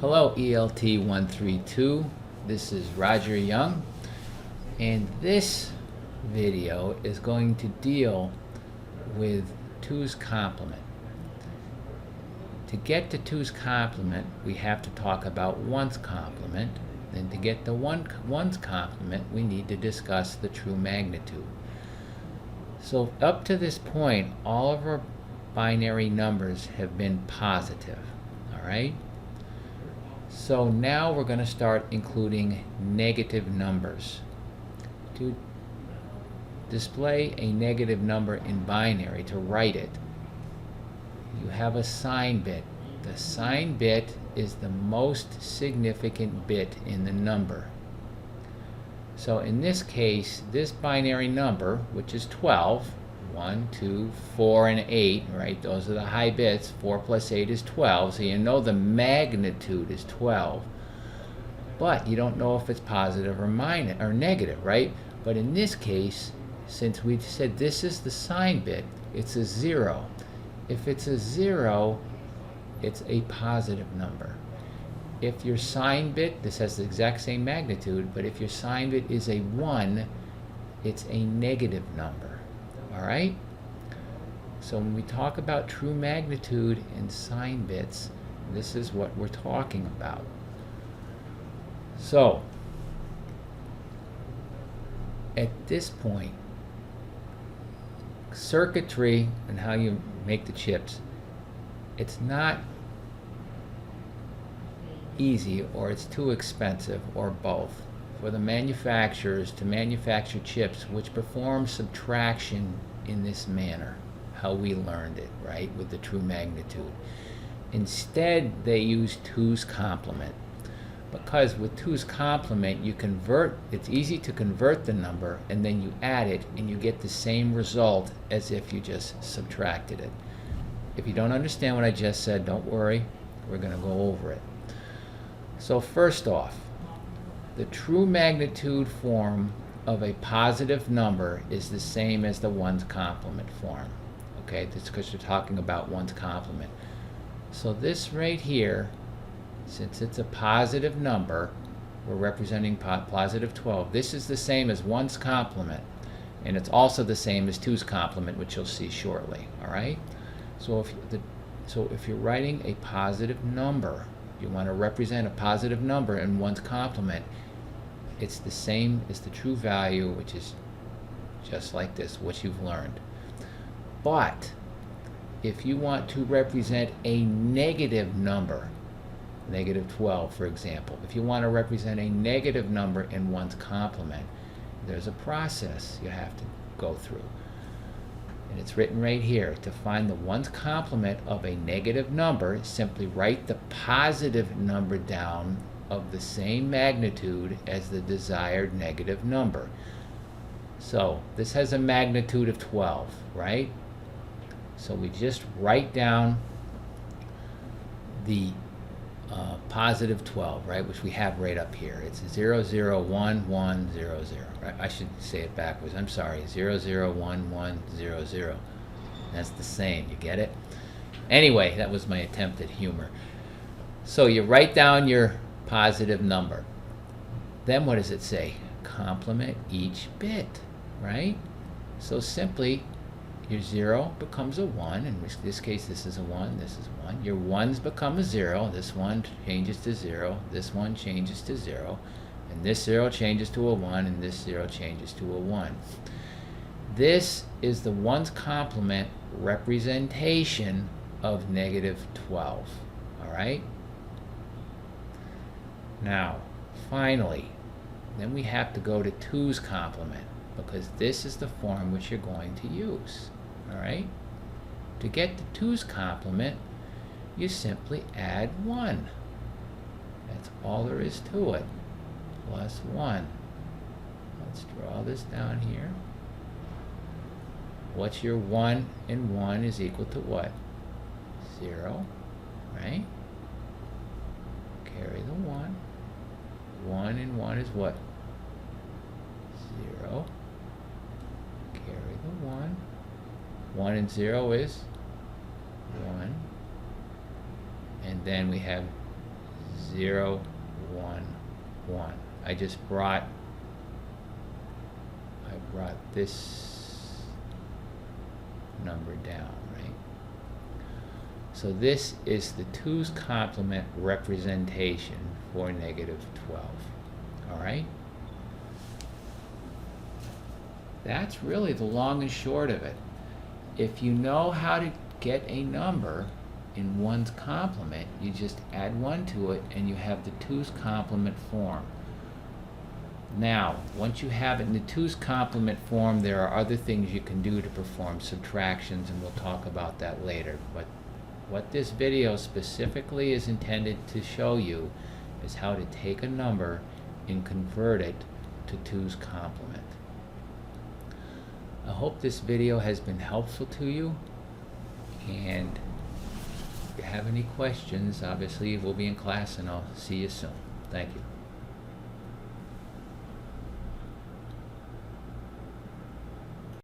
Hello ELT 132, this is Roger Young, and this video is going to deal with 2's complement. To get to 2's complement, we have to talk about 1's complement, and to get to 1's complement, we need to discuss the true magnitude. So up to this point, all of our binary numbers have been positive, all right? So now we're going to start including negative numbers. To display a negative number in binary, to write it, you have a sign bit. The sign bit is the most significant bit in the number. So in this case, this binary number, which is 12, 1, 2, 4, and 8, right? Those are the high bits. 4 plus 8 is 12, so you know the magnitude is 12. But you don't know if it's positive or negative, right? But in this case, since we said this is the sign bit, it's a 0. If it's a 0, it's a positive number. If your sign bit, this has the exact same magnitude, but if your sign bit is a 1, it's a negative number. All right? So when we talk about true magnitude and sign bits, this is what we're talking about. So at this point, circuitry and how you make the chips, it's not easy, or it's too expensive, or both, for the manufacturers to manufacture chips which perform subtraction in this manner, how we learned it, right, with the true magnitude. Instead, they use 2's complement, because with 2's complement you convert, it's easy to convert the number, and then you add it and you get the same result as if you just subtracted it. If you don't understand what I just said, don't worry, we're going to go over it. So first off, the true magnitude form of a positive number is the same as the 1's complement form. Okay, that's because we're talking about 1's complement. So this right here, since it's a positive number, we're representing positive 12. This is the same as 1's complement, and it's also the same as 2's complement, which you'll see shortly. All right. So if you're writing a positive number, you want to represent a positive number in 1's complement, it's the same as the true value, which is just like this, what you've learned. But if you want to represent a negative number, negative 12 for example, if you want to represent a negative number in 1's complement, there's a process you have to go through. And it's written right here. To find the 1's complement of a negative number, simply write the positive number down of the same magnitude as the desired negative number. So this has a magnitude of 12, right? So we just write down the positive 12, right, which we have right up here. It's 0, 0, 1, 1, 0, 0. Right? I should say it backwards. I'm sorry. 0, 0, 1, 1, 0, 0. That's the same. You get it? Anyway, that was my attempt at humor. So you write down your positive number. Then what does it say? Complement each bit, right? So simply, your 0 becomes a 1. In this case, this is a 1, this is 1. Your 1's become a 0. This one changes to 0. This one changes to 0. And this 0 changes to a 1. And this 0 changes to a 1. This is the 1's complement representation of negative 12. All right? Now, finally, then we have to go to 2's complement, because this is the form which you're going to use. All right? To get to 2's complement, you simply add 1. That's all there is to it. Plus 1. Let's draw this down here. What's your 1 and 1 is equal to what? 0, right? Carry the 1. 1 and 1 is what? 0. Carry the 1. 1 and 0 is 1. And then we have 0, 1, 1. I brought this number down, right? So this is the 2's complement representation for negative 12. All right? That's really the long and short of it. If you know how to get a number in 1's complement, you just add 1 to it and you have the 2's complement form. Now, once you have it in the 2's complement form, there are other things you can do to perform subtractions, and we'll talk about that later. But what this video specifically is intended to show you is how to take a number and convert it to 2's complement. I hope this video has been helpful to you, and if you have any questions, obviously we'll be in class, and I'll see you soon. Thank you.